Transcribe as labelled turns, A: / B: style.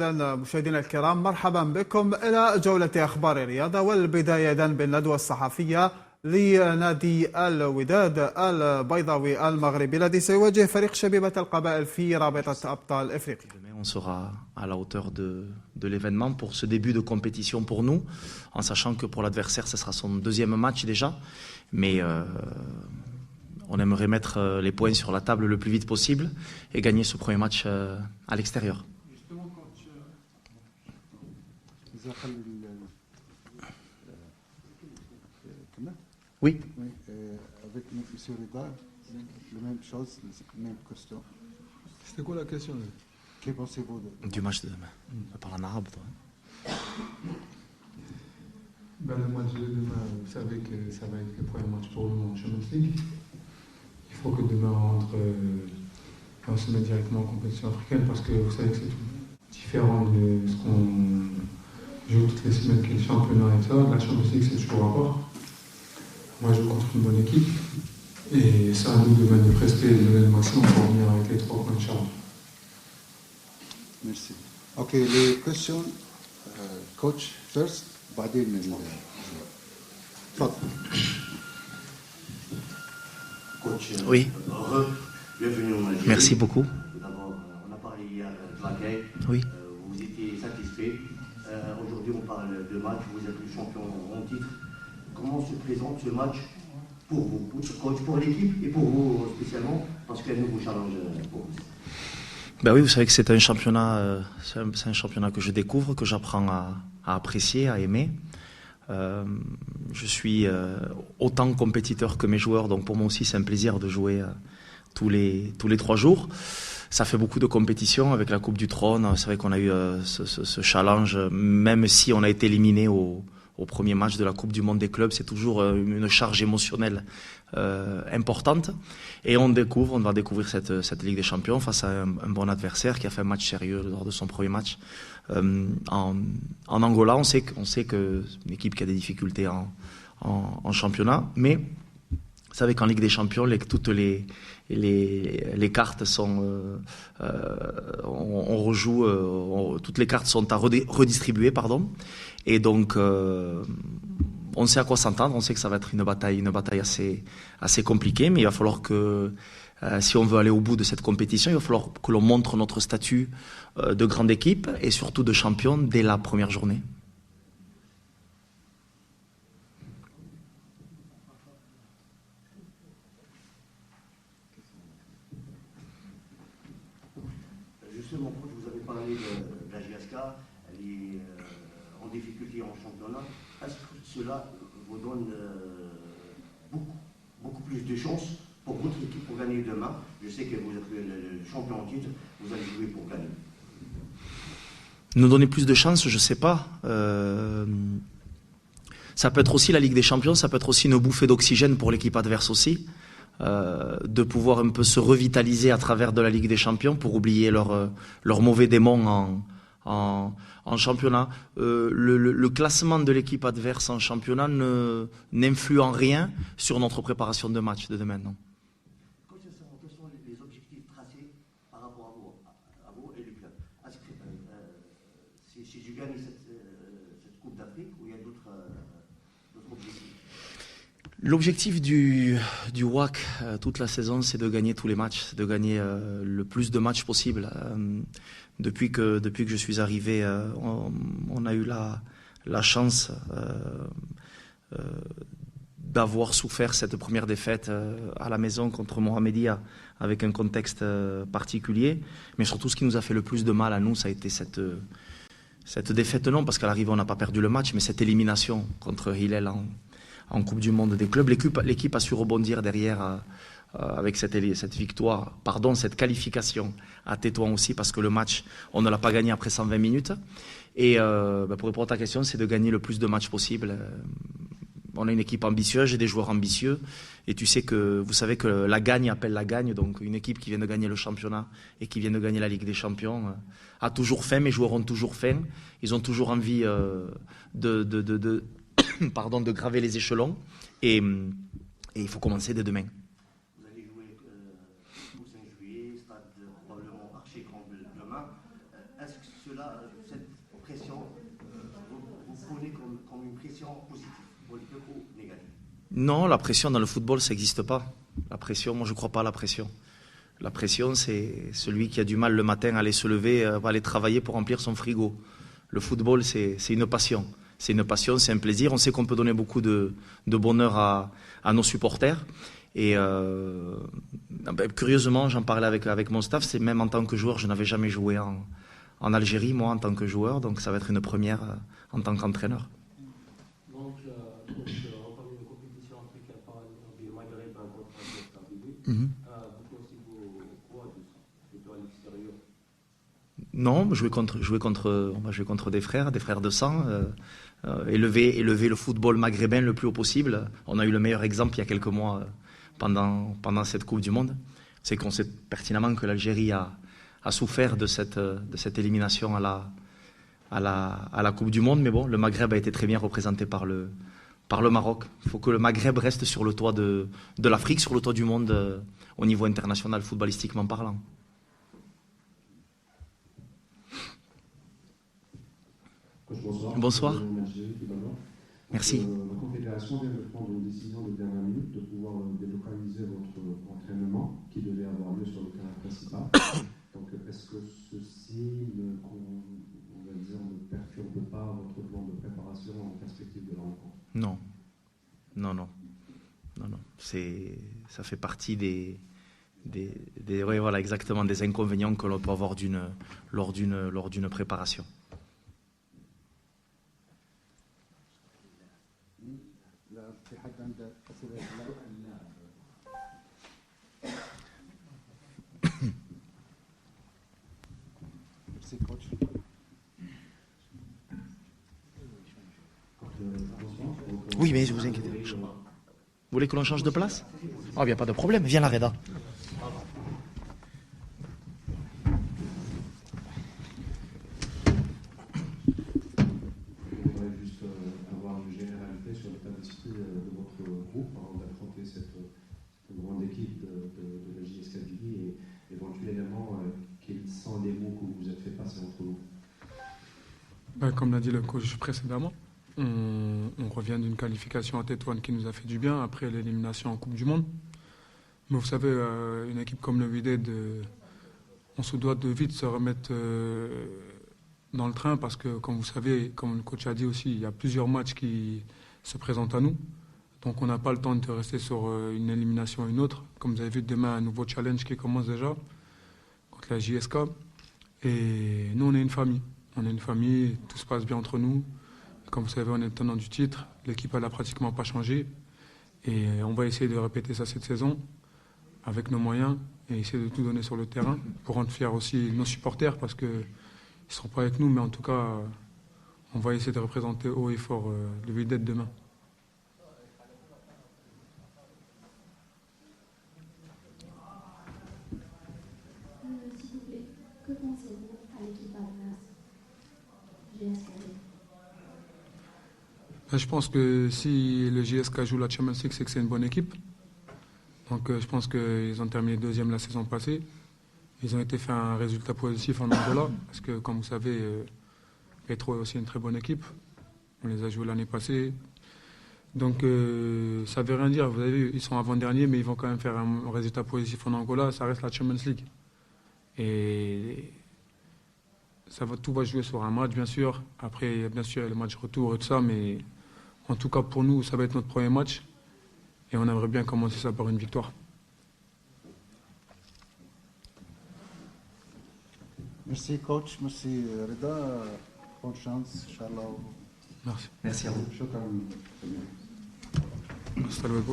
A: إذن مشاهدينا الكرام مرحبا بكم إلى جولة أخبار الرياضة، والبداية بالندوة الصحفية لنادي الوداد البيضاوي المغربي الذي سيواجه فريق شبيبة القبائل في رابطة أبطال إفريقيا.
B: On sera à la hauteur de l'événement pour ce début de compétition pour nous, en sachant que pour l'adversaire, ce sera son deuxième match déjà. Mais on aimerait mettre les points sur la table le plus vite possible et gagner ce premier match à l'extérieur. Oui.
C: Avec M. Rida, la même chose, la même question.
D: C'était quoi la question?
C: Que pensez-vous
B: Du match de demain? On parle en arabe, toi.
D: Le match de demain, vous savez que ça va être le premier match pour nous en Champions League. Il faut que demain on se mette directement en compétition africaine parce que vous savez que c'est tout différent de ce qu'on joue toutes les semaines, qui est le championnat et ça. La Champions League, c'est toujours à part. Moi, je joue contre une bonne équipe et c'est à nous demain de prester et de donner le maximum pour venir avec les 3 points de charge.
C: Merci. Ok, les questions, coach first, بعدين تفضل.
E: Coach,
B: oui.
E: Bienvenue au Algérie.
B: Merci beaucoup.
E: Tout d'abord, on a parlé hier de l'accueil.
B: Oui.
E: Vous étiez satisfait. Aujourd'hui, on parle de match. Vous êtes le champion en titre. Comment se présente ce match pour vous, coach, pour l'équipe et pour vous spécialement, parce qu'il y a un nouveau challenge pour vous?
B: Ben oui, vous savez que c'est un championnat que je découvre, que j'apprends à apprécier, à aimer. Je suis autant compétiteur que mes joueurs, donc pour moi aussi c'est un plaisir de jouer tous les 3 jours. Ça fait beaucoup de compétitions avec la Coupe du Trône. C'est vrai qu'on a eu ce challenge, même si on a été éliminé au premier match de la Coupe du Monde des clubs, c'est toujours une charge émotionnelle importante. Et on va découvrir cette Ligue des Champions face à un bon adversaire qui a fait un match sérieux lors de son premier match. En Angola, on sait que c'est une équipe qui a des difficultés en championnat, mais vous savez qu'en Ligue des Champions, toutes les cartes sont, on rejoue, toutes les cartes sont à redistribuer, pardon. Et donc, on sait à quoi s'entendre. On sait que ça va être une bataille assez compliquée, mais il va falloir que, si on veut aller au bout de cette compétition, il va falloir que l'on montre notre statut de grande équipe et surtout de champion dès la première journée.
E: Justement, coach, vous avez parlé de la GSK, elle est en difficulté en championnat. Est-ce que cela vous donne beaucoup plus de chances pour votre équipe pour gagner demain? Je sais que vous êtes le champion en titre, vous allez jouer pour gagner.
B: Nous donner plus de chances, je ne sais pas. Ça peut être aussi la Ligue des Champions, ça peut être aussi une bouffée d'oxygène pour l'équipe adverse aussi. De pouvoir un peu se revitaliser à travers de la Ligue des Champions pour oublier leurs mauvais démons en championnat. Le classement de l'équipe adverse en championnat n'influe en rien sur notre préparation de match de demain. Non.
E: Quels sont les objectifs tracés par rapport à vous et le club? Est-ce que si je gagne cette Coupe d'Afrique, ou il y a d'autres objectifs?
B: L'objectif du WAC toute la saison, c'est de gagner tous les matchs, de gagner le plus de matchs possible. Depuis que je suis arrivé, on a eu la chance d'avoir souffert cette première défaite à la maison contre Mohamedia avec un contexte particulier. Mais surtout, ce qui nous a fait le plus de mal à nous, ça a été cette défaite, non, parce qu'à l'arrivée, on n'a pas perdu le match, mais cette élimination contre Hillel en Coupe du Monde des clubs. L'équipe a su rebondir derrière avec cette victoire, cette qualification à Tétouan aussi, parce que le match, on ne l'a pas gagné après 120 minutes. Et pour répondre à ta question, c'est de gagner le plus de matchs possible. On a une équipe ambitieuse, j'ai des joueurs ambitieux, et vous savez que la gagne appelle la gagne, donc une équipe qui vient de gagner le championnat et qui vient de gagner la Ligue des Champions a toujours faim, mes joueurs ont toujours faim, ils ont toujours envie de graver les échelons, et il faut commencer dès demain.
E: Vous allez jouer au 5 juillet, stade probablement archi grand demain. Est-ce que cela pression, vous prenez comme une pression positive, positive ou négative?
B: Non, la pression dans le football, ça n'existe pas. La pression, moi je ne crois pas à la pression. La pression, c'est celui qui a du mal le matin à aller se lever, va aller travailler pour remplir son frigo. Le football, c'est une passion. C'est une passion, c'est un plaisir. On sait qu'on peut donner beaucoup de bonheur à nos supporters. Et curieusement, j'en parlais avec mon staff, c'est même en tant que joueur, je n'avais jamais joué en Algérie, moi, en tant que joueur. Donc ça va être une première en tant qu'entraîneur.
F: Donc, on parle de compétition africaine par du Maghreb contre la Libye. Vous pensez quoi de ça? Plutôt à l'extérieur?
B: Non, on va jouer contre des frères de sang, élever le football maghrébin le plus haut possible. On a eu le meilleur exemple il y a quelques mois pendant cette Coupe du Monde. C'est qu'on sait pertinemment que l'Algérie a souffert de cette élimination à la Coupe du Monde, mais bon, le Maghreb a été très bien représenté par le Maroc. Il faut que le Maghreb reste sur le toit de l'Afrique, sur le toit du monde au niveau international, footballistiquement parlant. Bonsoir. Merci.
G: La Confédération vient de prendre une décision de dernière minute de pouvoir délocaliser votre entraînement qui devait avoir lieu sur le terrain principal. Donc, est-ce que ceci ne perturbe pas votre plan de préparation en perspective de la rencontre?
B: Non. Ça fait partie voilà, exactement des inconvénients que l'on peut avoir lors d'une préparation.
C: Merci, coach.
B: Oui, mais vous inquiétez pas. Vous voulez que l'on change de place? Ah, il n'y a pas de problème. Viens là, Reda.
G: Je voudrais juste avoir une généralité sur l'état d'esprit de votre groupe avant d'affronter cette grande équipe de la JS Kabylie et éventuellement quels sont les mots que vous vous êtes fait passer entre vous?
D: Comme l'a dit le coach précédemment, on revient d'une qualification à Tétouan qui nous a fait du bien après l'élimination en Coupe du Monde. Mais vous savez, une équipe comme le Wydad, on se doit de vite se remettre dans le train parce que, comme vous savez, comme le coach a dit aussi, il y a plusieurs matchs qui se présentent à nous. Donc on n'a pas le temps de rester sur une élimination ou une autre. Comme vous avez vu, demain, un nouveau challenge qui commence déjà contre la JSK. Et nous, on est une famille. On est une famille, tout se passe bien entre nous. Comme vous savez, on est le tenant du titre. L'équipe, elle n'a pratiquement pas changé. Et on va essayer de répéter ça cette saison avec nos moyens et essayer de tout donner sur le terrain pour rendre fiers aussi nos supporters parce qu'ils ne seront pas avec nous. Mais en tout cas, on va essayer de représenter haut et fort le Wydad demain.
H: S'il vous plaît, que pensez-vous à l'équipe adverse?
D: Je pense que si le JSK joue la Champions League, c'est que c'est une bonne équipe. Donc je pense qu'ils ont terminé deuxième la saison passée. Ils ont été fait un résultat positif en Angola, parce que comme vous savez, Petro est aussi une très bonne équipe. On les a joués l'année passée. Donc ça ne veut rien dire. Vous avez vu, ils sont avant-derniers, mais ils vont quand même faire un résultat positif en Angola. Ça reste la Champions League. Et tout va jouer sur un match, bien sûr. Après, bien sûr, il y a le match retour et tout ça, mais en tout cas, pour nous, ça va être notre premier match. Et on aimerait bien commencer ça par une victoire.
C: Merci, coach. Merci, Reda. Bonne chance, Inch'Allah.
D: Merci.
B: Merci à vous.
C: Shukran.
D: Hasta luego.